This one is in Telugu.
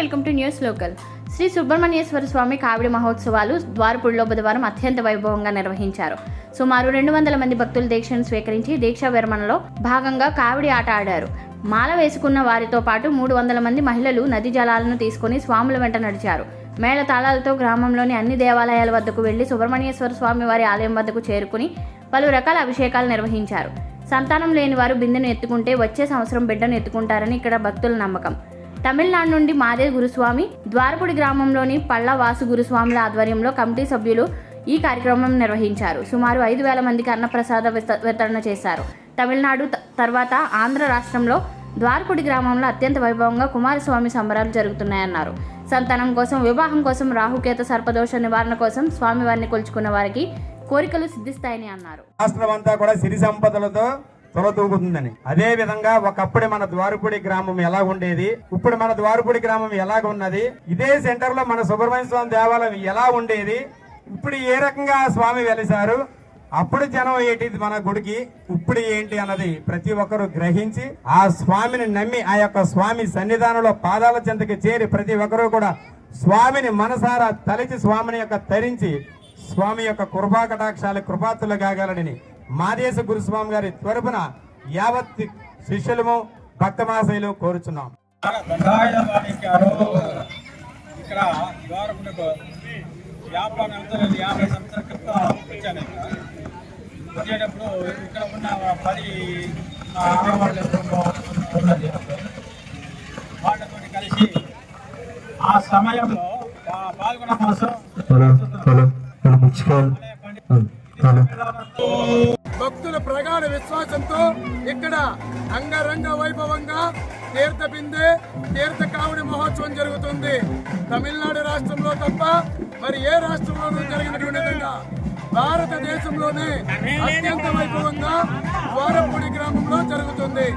Welcome to news local. Shri Subrahmanyeswara Swami కావిడి మహోత్సవాలు ద్వారపుడిలో బుధవారం అత్యంత వైభవంగా నిర్వహించారు. సుమారు 200 మంది భక్తులు దీక్షను స్వీకరించి దీక్షా విరమణలో భాగంగా కావిడి ఆట ఆడారు. మాల వేసుకున్న వారితో పాటు 300 మంది మహిళలు నది జలాలను తీసుకుని స్వాముల వెంట నడిచారు. మేళ తాళాలతో గ్రామంలోని అన్ని దేవాలయాల వద్దకు వెళ్లి సుబ్రహ్మణ్యేశ్వర స్వామి వారి ఆలయం వద్దకు చేరుకుని పలు రకాల అభిషేకాలు నిర్వహించారు. సంతానం లేని వారు బిందెను ఎత్తుకుంటే వచ్చే సంవత్సరం బిడ్డను ఎత్తుకుంటారని ఇక్కడ భక్తుల నమ్మకం. తమిళనాడు నుండి మాదే గురుస్వామి, ద్వారపుడి గ్రామంలోని పళ్ళ వాసు గురుస్వాముల ఆధ్వర్యంలో కమిటీ సభ్యులు ఈ కార్యక్రమం నిర్వహించారు. సుమారు 5,000 మందికి అన్నప్రసాద వితరణ చేశారు. తమిళనాడు తర్వాత ఆంధ్ర రాష్ట్రంలో ద్వారపుడి గ్రామంలో అత్యంత వైభవంగా కుమారస్వామి సంబరాలు జరుగుతున్నాయన్నారు. సంతానం కోసం, వివాహం కోసం, రాహుకేత సర్పదోష నివారణ కోసం స్వామివారిని కొలుచుకున్న వారికి కోరికలు సిద్ధిస్తాయని అన్నారు. రాష్ట్రం అంతా కూడా సిరి సంపదలతో తొలతూగుతుందని. అదే విధంగా ఒకప్పుడు మన ద్వారపుడి గ్రామం ఎలా ఉండేది, ఇప్పుడు మన ద్వారపుడి గ్రామం ఎలాగ ఉన్నది, ఇదే సెంటర్ లో మన సుబ్రహ్మణ్య స్వామి దేవాలయం ఎలా ఉండేది, ఇప్పుడు ఏ రకంగా స్వామి వెలిసారు, అప్పుడు జనం ఏంటి మన గుడికి, ఇప్పుడు ఏంటి అన్నది ప్రతి ఒక్కరు గ్రహించి ఆ స్వామిని నమ్మి ఆ యొక్క స్వామి సన్నిధానంలో పాదాల చెంతకి చేరి ప్రతి ఒక్కరూ కూడా స్వామిని మనసారా తలిచి స్వామిని యొక్క తరించి స్వామి యొక్క కృపా కటాక్షాలు కృపాతులు కాగలని మాదేశ గురుస్వామి గారి తరపున యావత్ శిష్యులము భక్తమాశయులు కోరుచున్నాం. ఇక్కడ ద్వారపుడికి 50 సంవత్సరాల క్రితం వచ్చాను. వచ్చేటప్పుడు ఇక్కడ ఉన్న 10 వాళ్ళతో కలిసి ఆ సమయంలో పాల్గొన్న కోసం భక్తుల ప్రగాఢ విశ్వాసంతో ఇక్కడ అంగరంగ వైభవంగా తీర్థ కావడి మహోత్సవం జరుగుతుంది. తమిళనాడు రాష్ట్రంలో తప్ప మరి ఏ రాష్ట్రంలోనూ జరిగినటువంటి విధంగా భారతదేశంలోనే అత్యంత వైభవంగా ద్వారపుడి గ్రామంలో జరుగుతుంది.